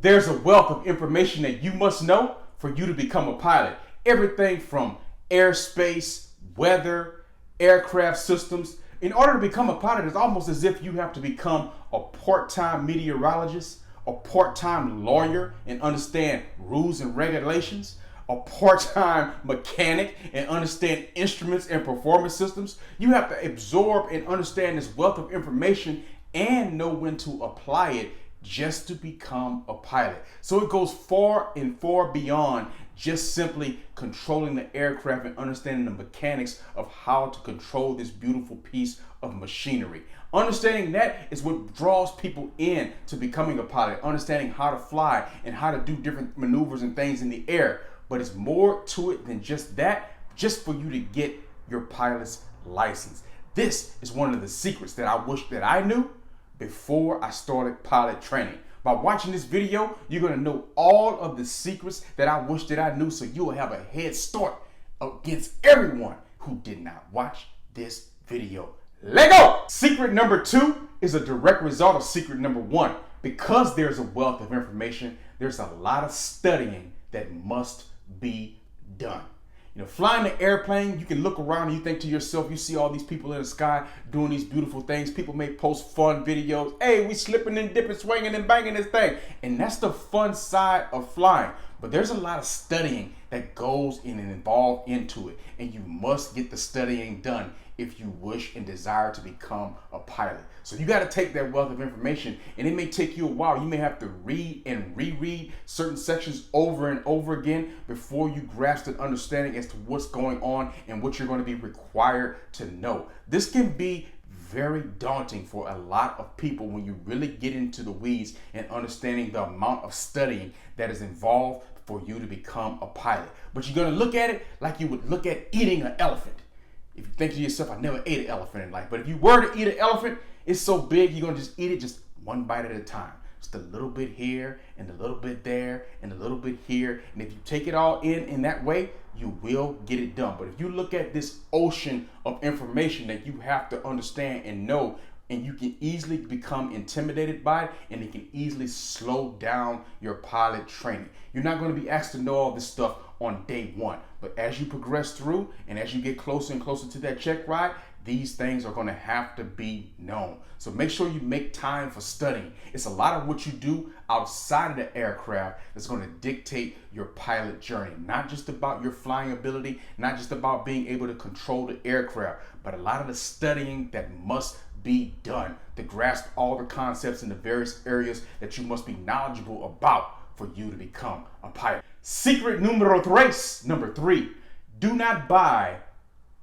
There's a wealth of information that you must know for you to become a pilot. Everything from airspace, weather, aircraft systems. In order to become a pilot, it's almost as if you have to become a part-time meteorologist, a part-time lawyer and understand rules and regulations, a part-time mechanic and understand instruments and performance systems. You have to absorb and understand this wealth of information and know when to apply it just to become a pilot. So it goes far and far beyond just simply controlling the aircraft and understanding the mechanics of how to control this beautiful piece of machinery. Understanding that is what draws people in to becoming a pilot, understanding how to fly and how to do different maneuvers and things in the air. But it's more to it than just that, just for you to get your pilot's license. This is one of the secrets that I wish that I knew before I started pilot training. By watching this video, you're gonna know all of the secrets that I wish that I knew, so you'll have a head start against everyone who did not watch this video. Let go! Secret number 2 is a direct result of secret number 1. Because there's a wealth of information, there's a lot of studying that must be done. You know, flying the airplane, you can look around and you think to yourself, you see all these people in the sky doing these beautiful things. People may post fun videos. Hey, we slipping and dipping, swinging and banging this thing. And that's the fun side of flying. But there's a lot of studying that goes in and involved into it. And you must get the studying done if you wish and desire to become a pilot. So you got to take that wealth of information, and it may take you a while. You may have to read and reread certain sections over and over again before you grasp an understanding as to what's going on and what you're going to be required to know. This can be very daunting for a lot of people when you really get into the weeds and understanding the amount of studying that is involved for you to become a pilot. But you're going to look at it like you would look at eating an elephant. If you think to yourself, I never ate an elephant in life. But if you were to eat an elephant, it's so big, you're going to just eat it just one bite at a time. Just a little bit here and a little bit there and a little bit here. And if you take it all in that way, you will get it done. But if you look at this ocean of information that you have to understand and know, and you can easily become intimidated by it, and it can easily slow down your pilot training. You're not going to be asked to know all this stuff on day one, but as you progress through and as you get closer and closer to that check ride, these things are going to have to be known. So make sure you make time for studying. It's a lot of what you do outside of the aircraft that's going to dictate your pilot journey. Not just about your flying ability, not just about being able to control the aircraft, but a lot of the studying that must be done to grasp all the concepts in the various areas that you must be knowledgeable about for you to become a pilot. Secret numero tres, number 3, do not buy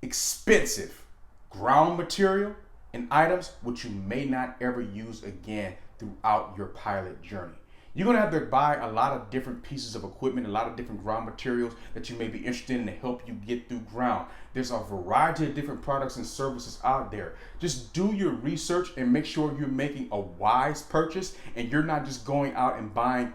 expensive ground material and items which you may not ever use again throughout your pilot journey. You're going to have to buy a lot of different pieces of equipment, a lot of different ground materials that you may be interested in to help you get through ground. There's a variety of different products and services out there. Just do your research and make sure you're making a wise purchase and you're not just going out and buying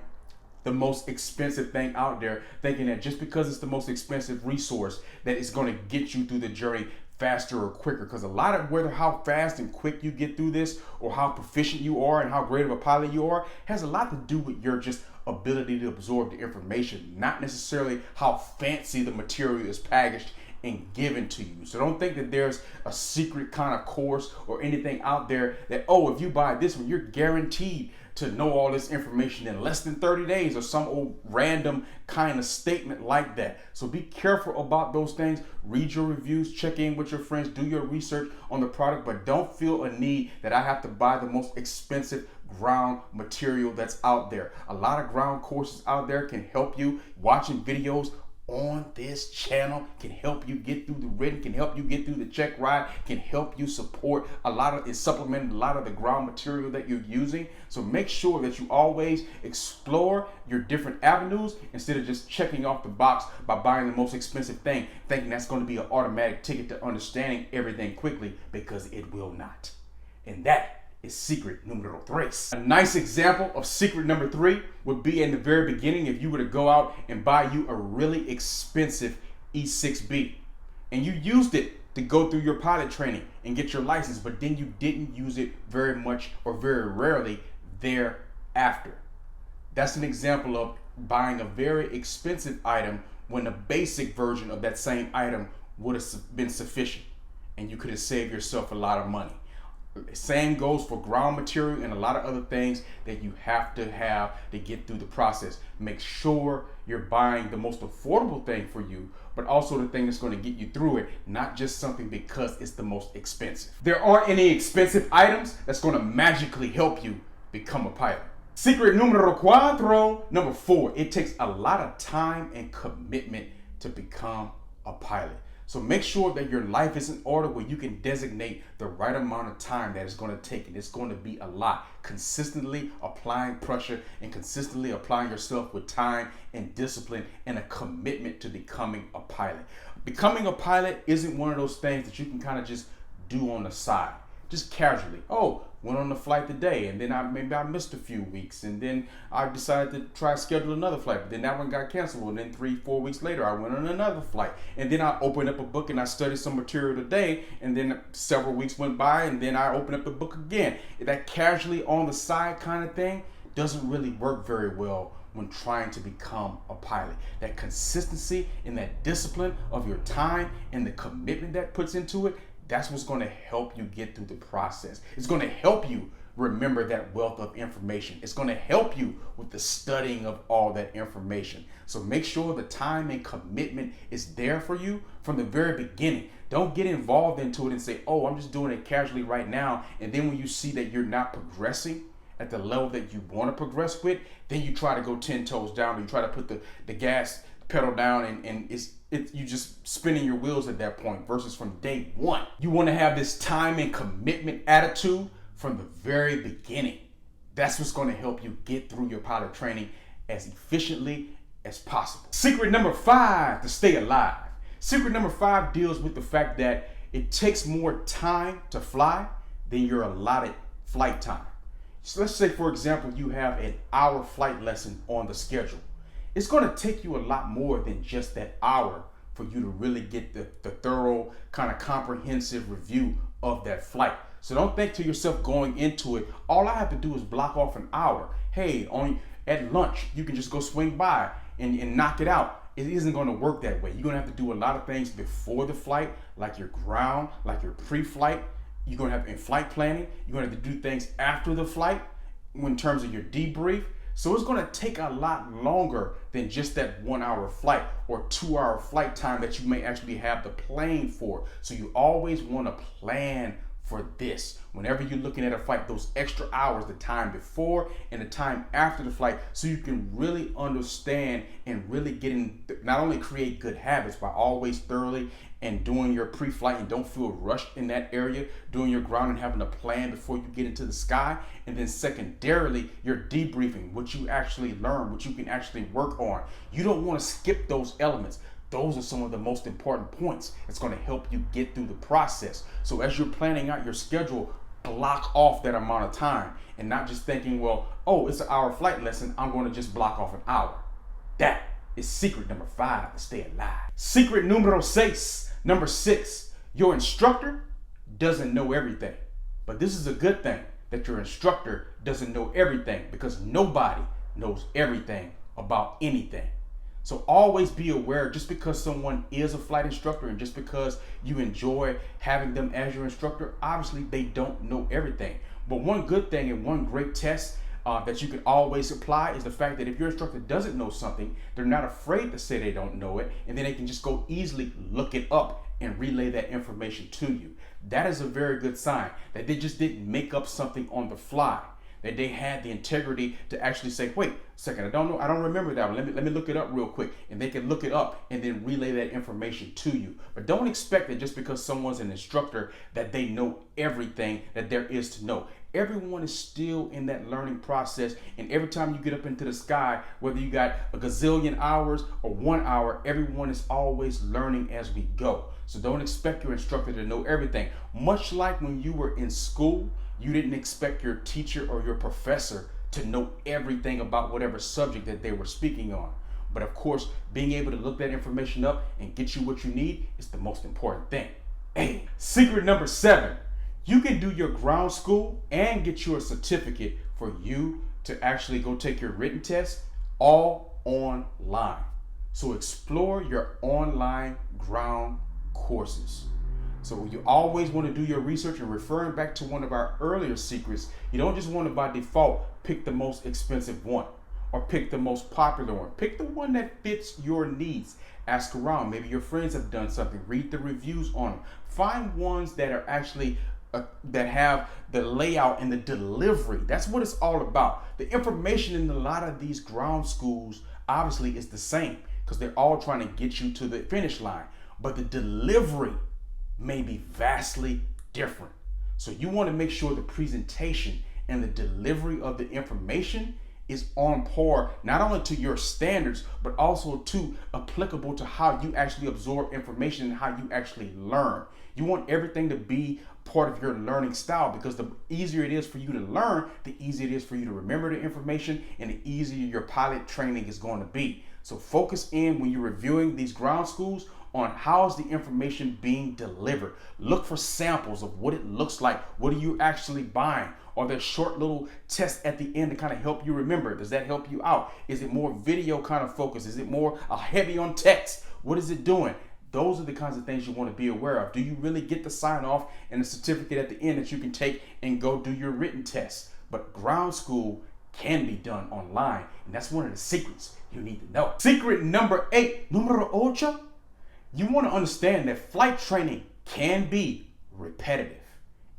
the most expensive thing out there, thinking that just because it's the most expensive resource that it's going to get you through the journey faster or quicker. Because a lot of whether how fast and quick you get through this or how proficient you are and how great of a pilot you are has a lot to do with your just ability to absorb the information, not necessarily how fancy the material is packaged and given to you. So don't think that there's a secret kind of course or anything out there that, oh, if you buy this one, you're guaranteed to know all this information in less than 30 days or some old random kind of statement like that. So be careful about those things. Read your reviews, check in with your friends, do your research on the product, but don't feel a need that I have to buy the most expensive ground material that's out there. A lot of ground courses out there can help you. Watching videos on this channel can help you get through the written, can help you get through the check ride, can help you support a lot of, supplement a lot of the ground material that you're using. So make sure that you always explore your different avenues instead of just checking off the box by buying the most expensive thing, thinking that's going to be an automatic ticket to understanding everything quickly, because it will not. And that is secret numero tres. A nice example of secret number 3 would be in the very beginning if you were to go out and buy you a really expensive E6B and you used it to go through your pilot training and get your license, but then you didn't use it very much or very rarely thereafter. That's an example of buying a very expensive item when the basic version of that same item would have been sufficient and you could have saved yourself a lot of money. Same goes for ground material and a lot of other things that you have to get through the process. Make sure you're buying the most affordable thing for you, but also the thing that's going to get you through it, not just something because it's the most expensive. There aren't any expensive items that's going to magically help you become a pilot. Secret numero cuatro, number 4, it takes a lot of time and commitment to become a pilot. So make sure that your life is in order where you can designate the right amount of time that it's going to take. And it's going to be a lot. Consistently applying pressure and consistently applying yourself with time and discipline and a commitment to becoming a pilot. Becoming a pilot isn't one of those things that you can kind of just do on the side, just casually. Oh, went on the flight today, and then maybe I missed a few weeks, and then I decided to try to schedule another flight, but then that one got canceled, and then 3-4 weeks later I went on another flight, and then I opened up a book and I studied some material today, and then several weeks went by, and then I opened up the book again. That casually on the side kind of thing doesn't really work very well when trying to become a pilot. That consistency and that discipline of your time and the commitment that puts into it, that's what's going to help you get through the process. It's going to help you remember that wealth of information. It's going to help you with the studying of all that information. So make sure the time and commitment is there for you from the very beginning. Don't get involved into it and say, oh, I'm just doing it casually right now. And then when you see that you're not progressing at the level that you want to progress with, then you try to go 10 toes down, or you try to put the gas pedal down, and you just spinning your wheels at that point versus from day one. You want to have this time and commitment attitude from the very beginning. That's what's going to help you get through your pilot training as efficiently as possible. Secret number 5 to stay alive. Secret number 5 deals with the fact that it takes more time to fly than your allotted flight time. So let's say, for example, you have an hour flight lesson on the schedule. It's going to take you a lot more than just that hour for you to really get the thorough, kind of comprehensive review of that flight. So don't think to yourself going into it, all I have to do is block off an hour. Hey, at lunch, you can just go swing by and knock it out. It isn't going to work that way. You're going to have to do a lot of things before the flight, like your ground, like your pre-flight. You're going to have in-flight planning. You're going to have to do things after the flight in terms of your debrief. So it's going to take a lot longer than just that 1 hour flight or 2 hour flight time that you may actually have the plane for. So you always want to plan for this. Whenever you're looking at a flight, those extra hours, the time before and the time after the flight, so you can really understand and really not only create good habits by always thoroughly and doing your pre-flight and don't feel rushed in that area, doing your ground and having a plan before you get into the sky. And then secondarily, you're debriefing what you actually learn, what you can actually work on. You don't want to skip those elements. Those are some of the most important points. It's going to help you get through the process. So as you're planning out your schedule, block off that amount of time and not just thinking, well, oh, it's an hour flight lesson, I'm going to just block off an hour. That is secret number 5 to stay alive. Secret numero 6. Number 6, your instructor doesn't know everything. But this is a good thing that your instructor doesn't know everything, because nobody knows everything about anything. So always be aware, just because someone is a flight instructor and just because you enjoy having them as your instructor, obviously they don't know everything. But one good thing and one great test that you can always apply is the fact that if your instructor doesn't know something, they're not afraid to say they don't know it, and then they can just go easily look it up and relay that information to you. That is a very good sign that they just didn't make up something on the fly, that they had the integrity to actually say, wait a second, I don't remember that one. Let me look it up real quick. And they can look it up and then relay that information to you. But don't expect that just because someone's an instructor that they know everything that there is to know. Everyone is still in that learning process, and every time you get up into the sky, whether you got a gazillion hours or 1 hour, everyone is always learning as we go. So don't expect your instructor to know everything. Much like when you were in school, you didn't expect your teacher or your professor to know everything about whatever subject that they were speaking on. But of course, being able to look that information up and get you what you need is the most important thing. Hey, secret number 7. You can do your ground school and get you a certificate for you to actually go take your written test, all online. So explore your online ground courses. So you always want to do your research, and referring back to one of our earlier secrets, you don't just want to by default pick the most expensive one or pick the most popular one. Pick the one that fits your needs. Ask around. Maybe your friends have done something. Read the reviews on them. Find ones that are actually that have the layout and the delivery. That's what it's all about. The information in a lot of these ground schools obviously is the same because they're all trying to get you to the finish line, but the delivery may be vastly different. So you want to make sure the presentation and the delivery of the information is on par, not only to your standards, but also to applicable to how you actually absorb information and how you actually learn. You want everything to be part of your learning style, because the easier it is for you to learn, the easier it is for you to remember the information, and the easier your pilot training is going to be. So focus in when you're reviewing these ground schools on how is the information being delivered. Look for samples of what it looks like. What are you actually buying? Are there short little tests at the end to kind of help you remember? Does that help you out? Is it more video kind of focus? Is it more heavy on text? What is it doing? Those are the kinds of things you want to be aware of. Do you really get the sign off and the certificate at the end that you can take and go do your written test? But ground school can be done online, and that's one of the secrets you need to know. Secret number 8, numero ocho. You want to understand that flight training can be repetitive,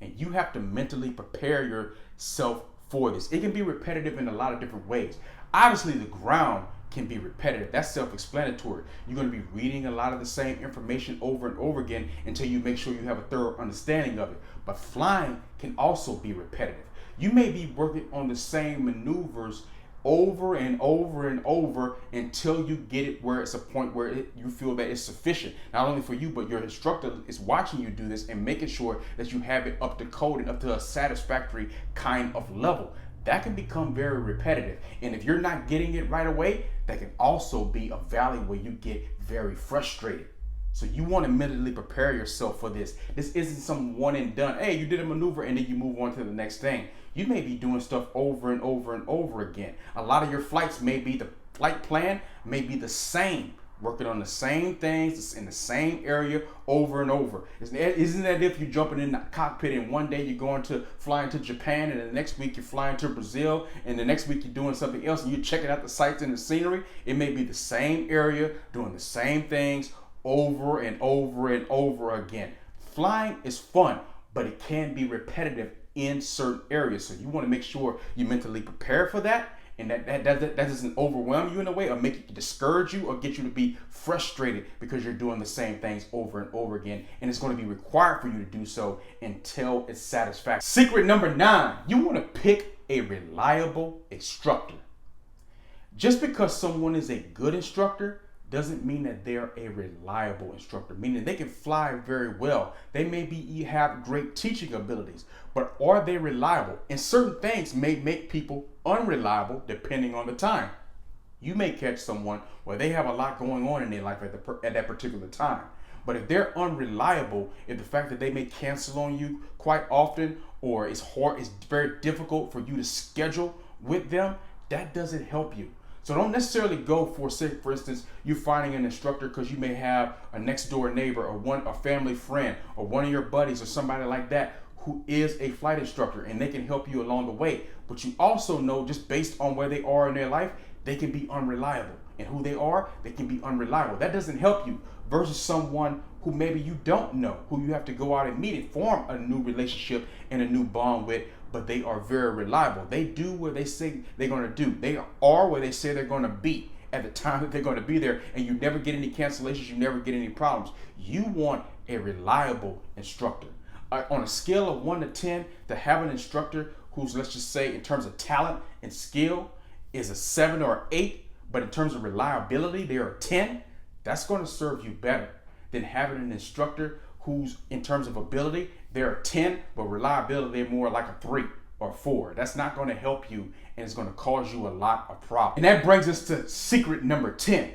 and you have to mentally prepare yourself for this. It can be repetitive in a lot of different ways. Obviously, the ground can be repetitive. That's self-explanatory. You're going to be reading a lot of the same information over and over again until you make sure you have a thorough understanding of it. But flying can also be repetitive. You may be working on the same maneuvers over and over and over until you get it where it's a point where you feel that it's sufficient, not only for you, but your instructor is watching you do this and making sure that you have it up to code and up to a satisfactory kind of level. That can become very repetitive, and if you're not getting it right away, that can also be a valley where you get very frustrated. So you want to mentally prepare yourself for this. This isn't some one and done. Hey, you did a maneuver and then you move on to the next thing. You may be doing stuff over and over and over again. A lot of your flights may be, the flight plan may be the same, working on the same things in the same area over and over. Isn't that if you're jumping in the cockpit and one day you're going to flying to Japan, and the next week you're flying to Brazil, and the next week you're doing something else and you're checking out the sights and the scenery? It may be the same area doing the same things over and over and over again. Flying is fun, but it can be repetitive in certain areas. So you want to make sure you mentally prepare for that, and that doesn't overwhelm you in a way or make it discourage you or get you to be frustrated because you're doing the same things over and over again, and it's going to be required for you to do so until it's satisfactory. Secret number 9, you want to pick a reliable instructor. Just because someone is a good instructor doesn't mean that they're a reliable instructor, meaning they can fly very well. They may have great teaching abilities, but are they reliable? And certain things may make people unreliable depending on the time. You may catch someone where they have a lot going on in their life at that particular time. But if they're unreliable, if the fact that they may cancel on you quite often, or it's very difficult for you to schedule with them, that doesn't help you. So don't necessarily go for instance, you finding an instructor because you may have a next door neighbor or a family friend or one of your buddies or somebody like that who is a flight instructor, and they can help you along the way. But you also know, just based on where they are in their life, they can be unreliable. And who they are, they can be unreliable. That doesn't help you versus someone who maybe you don't know, who you have to go out and meet and form a new relationship and a new bond with, but they are very reliable. They do what they say they're going to do. They are where they say they're going to be at the time that they're going to be there, and you never get any cancellations, you never get any problems. You want a reliable instructor. On a scale of 1 to 10, to have an instructor who's, let's just say, in terms of talent and skill, is a 7 or 8, but in terms of reliability, they're a 10, that's going to serve you better than having an instructor who's, in terms of ability, they're a 10, but reliability, they're more like a 3 or 4. That's not going to help you, and it's going to cause you a lot of problems. And that brings us to secret number 10.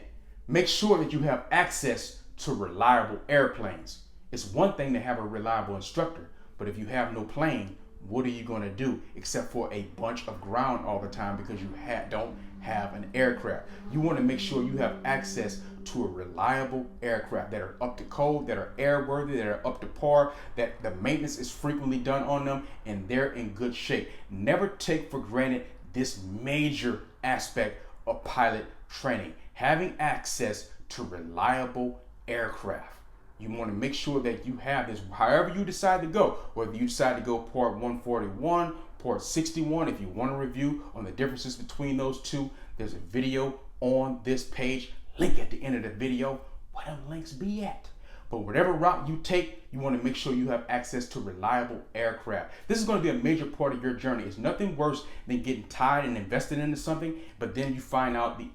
Make sure that you have access to reliable airplanes. It's one thing to have a reliable instructor, but if you have no plane, what are you going to do except for a bunch of ground all the time because you don't have an aircraft? You want to make sure you have access to a reliable aircraft that are up to code, that are airworthy, that are up to par, that the maintenance is frequently done on them, and they're in good shape. Never take for granted this major aspect of pilot training, having access to reliable aircraft. You want to make sure that you have this however you decide to go, whether you decide to go Part 141, Part 61. If you want to review on the differences between those two, there's a video on this page, link at the end of the video. Where them links be at? But whatever route you take, you want to make sure you have access to reliable aircraft. This is going to be a major part of your journey. It's nothing worse than getting tied and invested into something, but then you find out the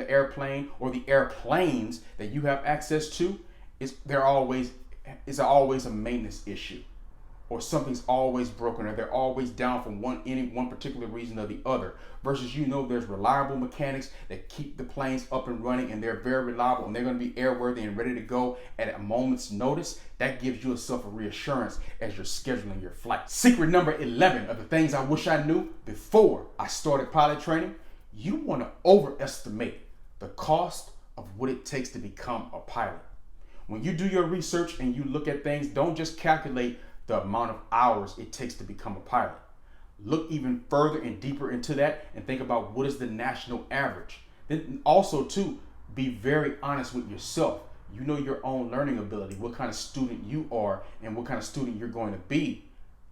airplane or the airplanes that you have access to is always a maintenance issue, or something's always broken, or they're always down for any one particular reason or the other. Versus, there's reliable mechanics that keep the planes up and running, and they're very reliable, and they're going to be airworthy and ready to go at a moment's notice. That gives you a reassurance as you're scheduling your flight. Secret number 11 of the things I wish I knew before I started pilot training: you want to overestimate the cost of what it takes to become a pilot. When you do your research and you look at things, don't just calculate the amount of hours it takes to become a pilot. Look even further and deeper into that and think about what is the national average. Then also too, be very honest with yourself. You know your own learning ability, what kind of student you are and what kind of student you're going to be.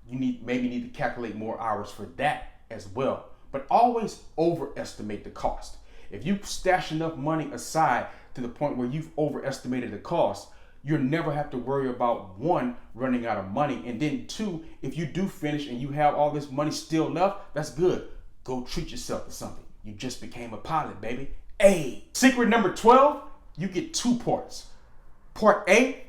You maybe need to calculate more hours for that as well. But always overestimate the cost. If you stash enough money aside to the point where you've overestimated the cost, you'll never have to worry about, one, running out of money, and then two, if you do finish and you have all this money still left, that's good. Go treat yourself to something. You just became a pilot, baby. Hey, secret number 12, you get two parts. Part A,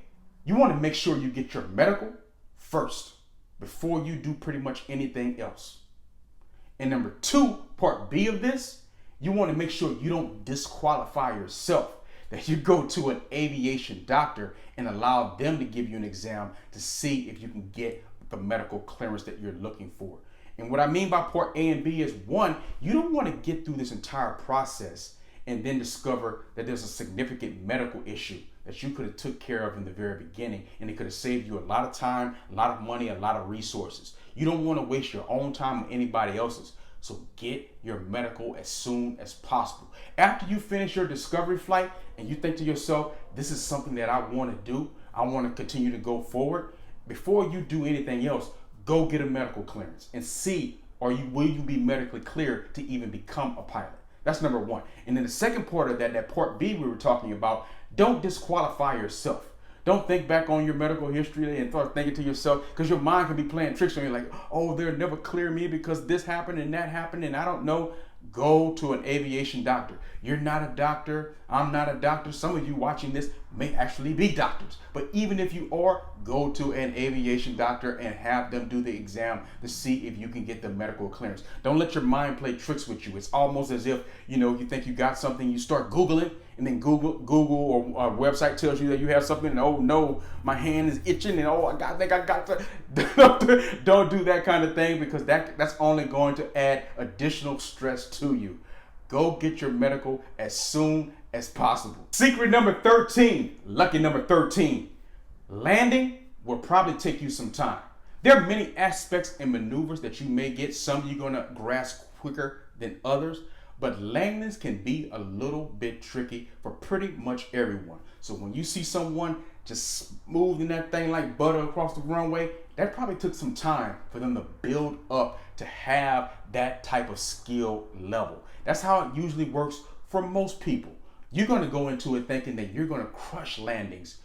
you want to make sure you get your medical first before you do pretty much anything else. And number 2, part B of this, you want to make sure you don't disqualify yourself, that you go to an aviation doctor and allow them to give you an exam to see if you can get the medical clearance that you're looking for. And what I mean by part A and B is, one, you don't want to get through this entire process and then discover that there's a significant medical issue that you could have took care of in the very beginning, and it could have saved you a lot of time, a lot of money, a lot of resources. You don't want to waste your own time or anybody else's. So get your medical as soon as possible. After you finish your discovery flight and you think to yourself, this is something that I want to do, I want to continue to go forward, before you do anything else, go get a medical clearance and see, will you be medically cleared to even become a pilot? That's number 1. And then the second part of that part B we were talking about, don't disqualify yourself. Don't think back on your medical history and start thinking to yourself, because your mind can be playing tricks on you, like, oh, they'll never clear me because this happened and that happened and I don't know. Go to an aviation doctor. You're not a doctor. I'm not a doctor. Some of you watching this may actually be doctors. But even if you are, go to an aviation doctor and have them do the exam to see if you can get the medical clearance. Don't let your mind play tricks with you. It's almost as if, you think you got something, you start Googling, and then Google or a website tells you that you have something, and oh no, my hand is itching, and I think I got to. Don't do that kind of thing, because that's only going to add additional stress to you. Go get your medical as soon as possible. Secret number 13, lucky number 13, landing will probably take you some time. There are many aspects and maneuvers that you may get. Some you're going to grasp quicker than others, but landings can be a little bit tricky for pretty much everyone. So when you see someone just smoothing that thing like butter across the runway, that probably took some time for them to build up to have that type of skill level. That's how it usually works for most people. You're going to go into it thinking that you're going to crush landings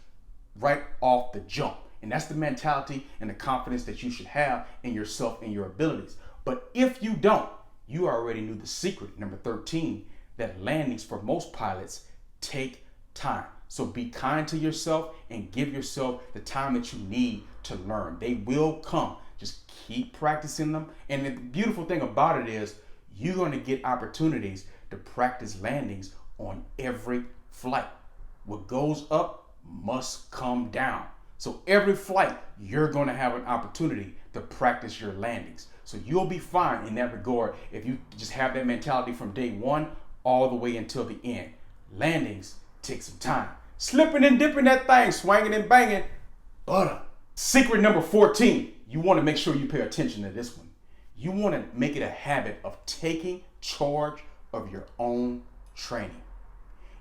right off the jump. And that's the mentality and the confidence that you should have in yourself and your abilities. But if you don't, you already knew the secret, number 13, that landings for most pilots take time. So be kind to yourself and give yourself the time that you need to learn. They will come. Just keep practicing them. And the beautiful thing about it is you're going to get opportunities to practice landings on every flight. What goes up must come down. So every flight, you're going to have an opportunity to practice your landings. So you'll be fine in that regard if you just have that mentality from day one all the way until the end. Landings take some time. Slipping and dipping that thing, swinging and banging, butter. Secret number 14, you want to make sure you pay attention to this one. You want to make it a habit of taking charge of your own training.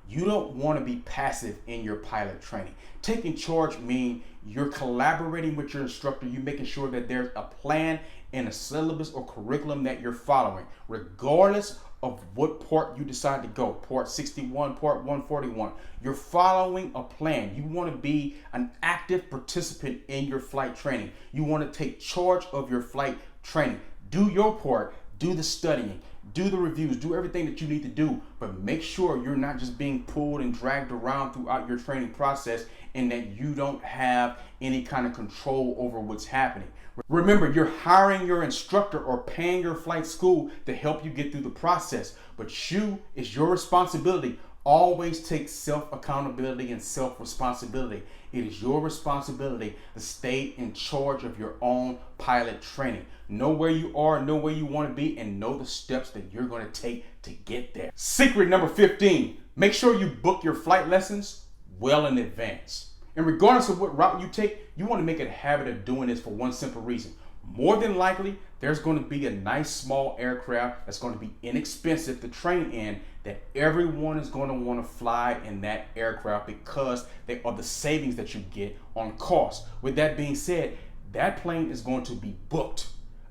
You don't want to be passive in your pilot training. Taking charge means you're collaborating with your instructor. You're making sure that there's a plan and a syllabus or curriculum that you're following, regardless of what part you decide to go, part 61, part 141. You're following a plan. You want to be an active participant in your flight training. You want to take charge of your flight training. Do your part, do the studying, do the reviews, do everything that you need to do, but make sure you're not just being pulled and dragged around throughout your training process and that you don't have any kind of control over what's happening. Remember, you're hiring your instructor or paying your flight school to help you get through the process, but it's your responsibility. Always take self-accountability and self-responsibility. It is your responsibility to stay in charge of your own pilot training. Know where you are, know where you want to be, and know the steps that you're going to take to get there. Secret number 15, make sure you book your flight lessons well in advance. And regardless of what route you take, you want to make it a habit of doing this for one simple reason. More than likely, there's going to be a nice small aircraft that's going to be inexpensive to train in that everyone is going to want to fly in that aircraft because they are the savings that you get on cost. With that being said, that plane is going to be booked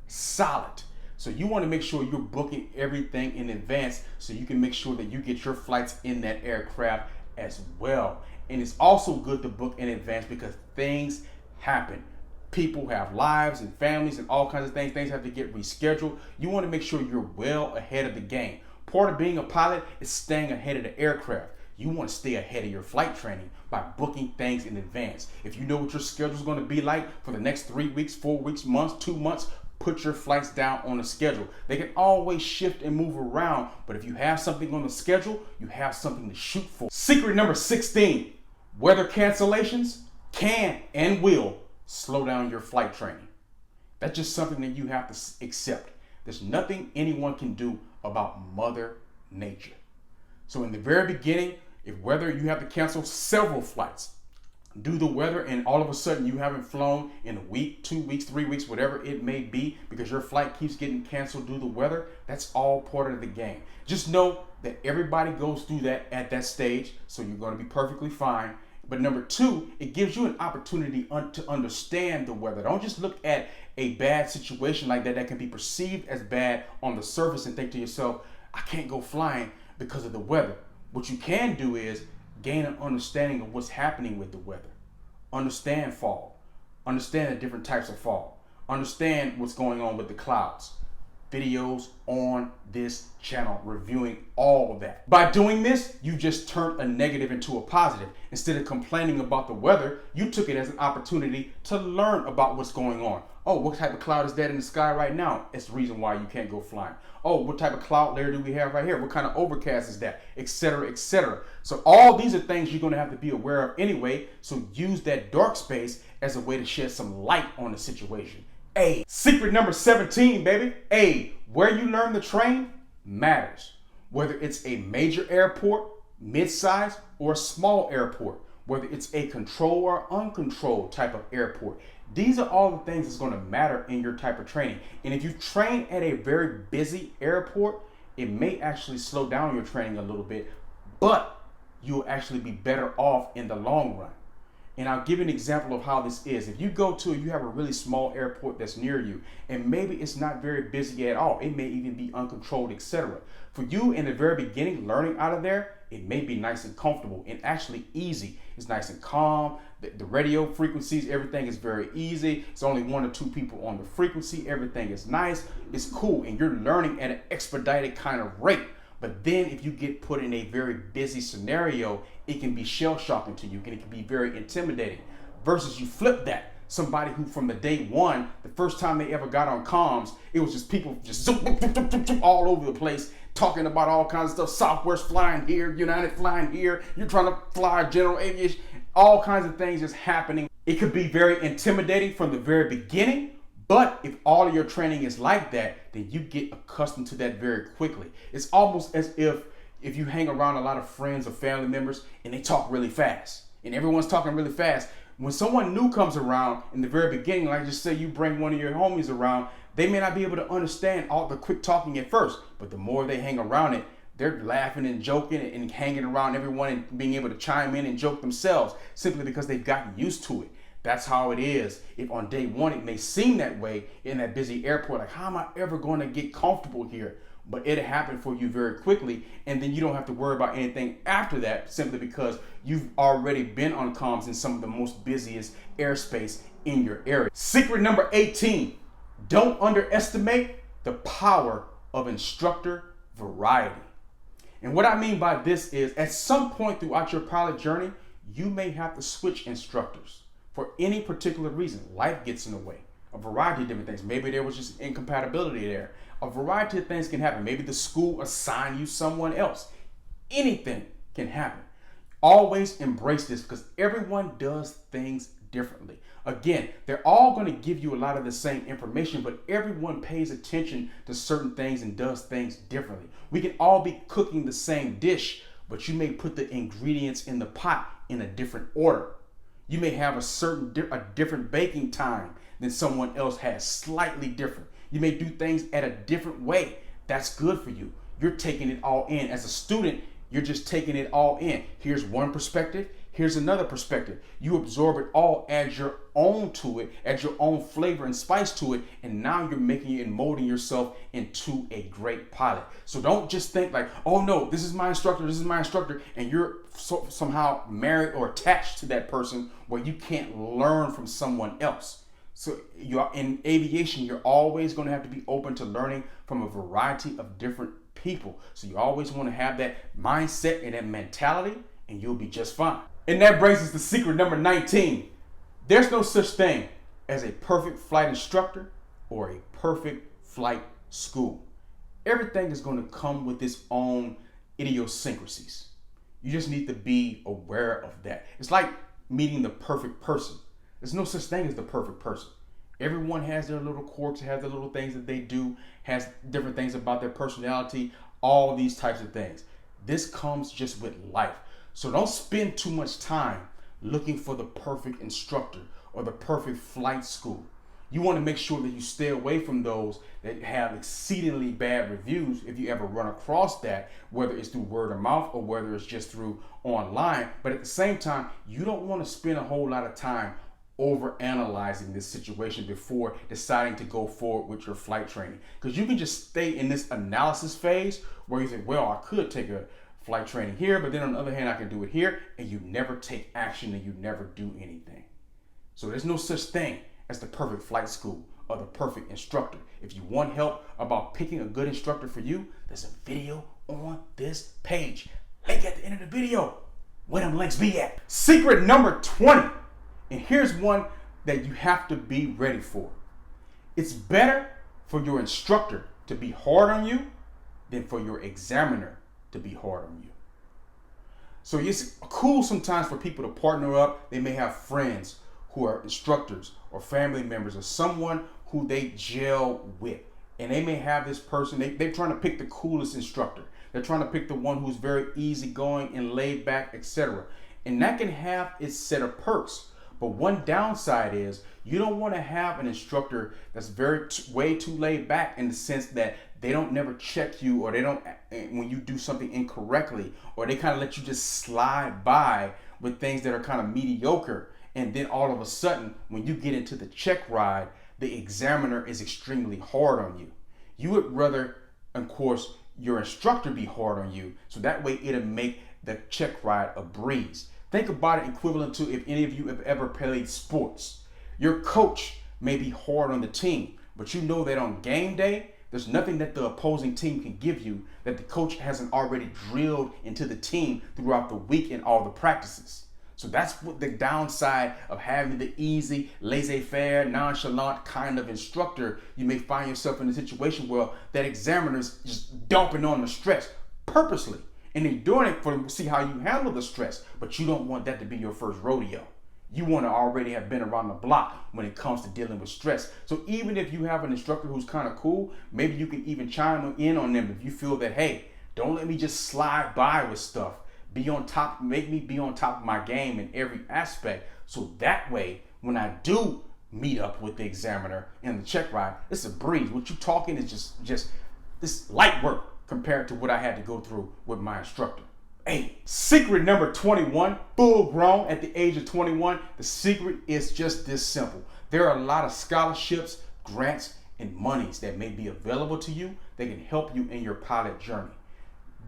solid. So you want to make sure you're booking everything in advance so you can make sure that you get your flights in that aircraft as well. And it's also good to book in advance because things happen. People have lives and families and all kinds of things. Things have to get rescheduled. You want to make sure you're well ahead of the game. Part of being a pilot is staying ahead of the aircraft. You want to stay ahead of your flight training by booking things in advance. If you know what your schedule is going to be like for the next 3 weeks, 4 weeks, months, 2 months, put your flights down on a schedule. They can always shift and move around, but if you have something on the schedule, you have something to shoot for. Secret number 16, weather cancellations can and will slow down your flight training. That's just something that you have to accept. There's nothing anyone can do about Mother Nature. So in the very beginning, if whether you have to cancel several flights, due to weather, and all of a sudden you haven't flown in a week, 2 weeks, 3 weeks, whatever it may be, because your flight keeps getting canceled due to weather, that's all part of the game. Just know that everybody goes through that at that stage, so you're going to be perfectly fine. But number two, it gives you an opportunity to understand the weather. Don't just look at a bad situation like that can be perceived as bad on the surface and think to yourself, I can't go flying because of the weather. What you can do is gain an understanding of what's happening with the weather. Understand fall. Understand the different types of fall. Understand what's going on with the clouds. Videos on this channel reviewing all of that. By doing this, you just turned a negative into a positive. Instead of complaining about the weather, you took it as an opportunity to learn about what's going on. Oh, what type of cloud is that in the sky right now? It's the reason why you can't go flying. Oh, what type of cloud layer do we have right here? What kind of overcast is that? Etc., etc. So all these are things you're going to have to be aware of anyway. So use that dark space as a way to shed some light on the situation. Secret number 17, baby. Where you learn to train matters. Whether it's a major airport, mid-size, or a small airport. Whether it's a controlled or uncontrolled type of airport. These are all the things that's going to matter in your type of training. And if you train at a very busy airport, it may actually slow down your training a little bit, but you'll actually be better off in the long run. And I'll give you an example of how this is. If you have a really small airport that's near you, and maybe it's not very busy at all, it may even be uncontrolled, etc. For you in the very beginning, learning out of there, it may be nice and comfortable and actually easy. It's nice and calm. The radio frequencies, everything is very easy. It's only 1 or 2 people on the frequency. Everything is nice. It's cool. And you're learning at an expedited kind of rate. But then if you get put in a very busy scenario, it can be shell-shocking to you and it can be very intimidating. Versus you flip that. somebody who from the day one, the first time they ever got on comms, it was just people just zoom, zoom, zoom, zoom, zoom, all over the place, talking about all kinds of stuff. Southwest flying here, United flying here, you're trying to fly general aviation, all kinds of things just happening. It could be very intimidating from the very beginning, but if all of your training is like that, then you get accustomed to that very quickly. It's almost as if you hang around a lot of friends or family members and they talk really fast and everyone's talking really fast. When someone new comes around in the very beginning, like just say you bring one of your homies around, they may not be able to understand all the quick talking at first, but the more they hang around it, they're laughing and joking and hanging around everyone and being able to chime in and joke themselves simply because they've gotten used to it. That's how it is. If on day one it may seem that way in that busy airport, like how am I ever going to get comfortable here? But it happened for you very quickly, and then you don't have to worry about anything after that simply because you've already been on comms in some of the most busiest airspace in your area. Secret number 18, don't underestimate the power of instructor variety. And what I mean by this is at some point throughout your pilot journey, you may have to switch instructors for any particular reason. Life gets in the way. A variety of different things. Maybe there was just incompatibility there. A variety of things can happen. Maybe the school assigned you someone else. Anything can happen. Always embrace this because everyone does things differently. Again, they're all going to give you a lot of the same information, but everyone pays attention to certain things and does things differently. We can all be cooking the same dish, but you may put the ingredients in the pot in a different order. You may have a different baking time than someone else has, slightly different. You may do things at a different way. That's good for you. You're taking it all in. As a student, you're just taking it all in. Here's one perspective. Here's another perspective. You absorb it all, add your own to it, add your own flavor and spice to it, and now you're making it and molding yourself into a great pilot. So don't just think like, oh no, this is my instructor, and you're somehow married or attached to that person where you can't learn from someone else. So you're in aviation, you're always going to have to be open to learning from a variety of different people. So you always want to have that mindset and that mentality, and you'll be just fine. And that brings us to secret number 19. There's no such thing as a perfect flight instructor or a perfect flight school. Everything is going to come with its own idiosyncrasies. You just need to be aware of that. It's like meeting the perfect person. There's no such thing as the perfect person. Everyone has their little quirks, has their little things that they do, has different things about their personality, all these types of things. This comes just with life. So don't spend too much time looking for the perfect instructor or the perfect flight school. You want to make sure that you stay away from those that have exceedingly bad reviews if you ever run across that, whether it's through word of mouth or whether it's just through online. But at the same time, you don't want to spend a whole lot of time over analyzing this situation before deciding to go forward with your flight training. Because you can just stay in this analysis phase where you think, well, I could take a flight training here, but then on the other hand, I can do it here, and you never take action and you never do anything. So there's no such thing as the perfect flight school or the perfect instructor. If you want help about picking a good instructor for you, there's a video on this page. Link at the end of the video. Where them links be at? Secret number 20. And here's one that you have to be ready for. It's better for your instructor to be hard on you than for your examiner to be hard on you. So it's cool sometimes for people to partner up. They may have friends who are instructors or family members or someone who they gel with. And they may have this person, they're trying to pick the coolest instructor. They're trying to pick the one who's very easygoing and laid back, etc. And that can have its set of perks. But one downside is you don't want to have an instructor that's way too laid back in the sense that they don't never check you, or they don't, when you do something incorrectly, or they kind of let you just slide by with things that are kind of mediocre. And then all of a sudden, when you get into the check ride, the examiner is extremely hard on you. You would rather, of course, your instructor be hard on you, so that way it'll make the check ride a breeze. Think about it equivalent to if any of you have ever played sports. Your coach may be hard on the team, but you know that on game day, there's nothing that the opposing team can give you that the coach hasn't already drilled into the team throughout the week in all the practices. So that's what the downside of having the easy, laissez-faire, nonchalant kind of instructor. You may find yourself in a situation where that examiner's just dumping on the stress purposely. And they're doing it to see how you handle the stress. But you don't want that to be your first rodeo. You want to already have been around the block when it comes to dealing with stress. So even if you have an instructor who's kind of cool, maybe you can even chime in on them if you feel that, hey, don't let me just slide by with stuff. Be on top, make me be on top of my game in every aspect. So that way, when I do meet up with the examiner in the check ride, it's a breeze. What you talking is just this light work compared to what I had to go through with my instructor. Hey, secret number 21, full grown at the age of 21. The secret is just this simple. There are a lot of scholarships, grants, and monies that may be available to you that can help you in your pilot journey.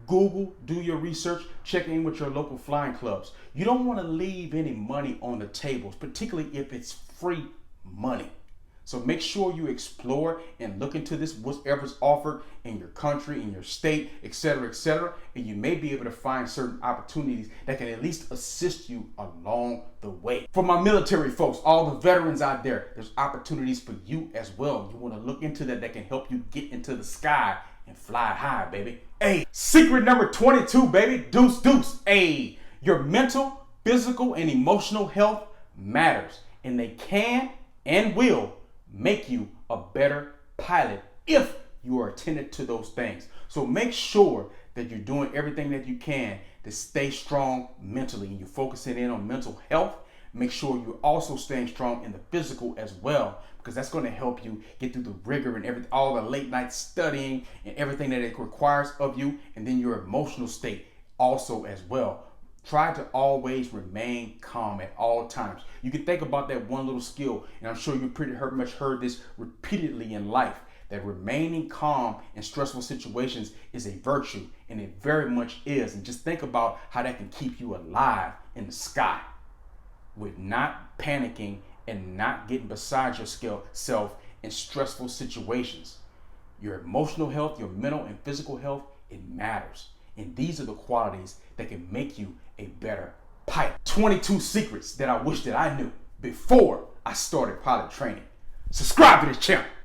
Google, do your research, check in with your local flying clubs. You don't want to leave any money on the tables, particularly if it's free money. So make sure you explore and look into this, whatever's offered in your country, in your state, etc., and you may be able to find certain opportunities that can at least assist you along the way. For my military folks, all the veterans out there, there's opportunities for you as well. You want to look into that can help you get into the sky and fly high, baby. Hey, secret number 22, baby, deuce. Hey, your mental, physical, and emotional health matters, and they can and will make you a better pilot if you are attentive to those things. So make sure that you're doing everything that you can to stay strong mentally, and you're focusing in on mental health. Make sure you're also staying strong in the physical as well, because that's going to help you get through the rigor and all the late night studying and everything that it requires of you, and then your emotional state also as well. Try to always remain calm at all times. You can think about that one little skill, and I'm sure you pretty much heard this repeatedly in life, that remaining calm in stressful situations is a virtue, and it very much is. And just think about how that can keep you alive in the sky with not panicking and not getting beside yourself in stressful situations. Your emotional health, your mental and physical health, it matters. And these are the qualities that can make you a better pilot. 22 secrets that I wish that I knew before I started pilot training. Subscribe to this channel.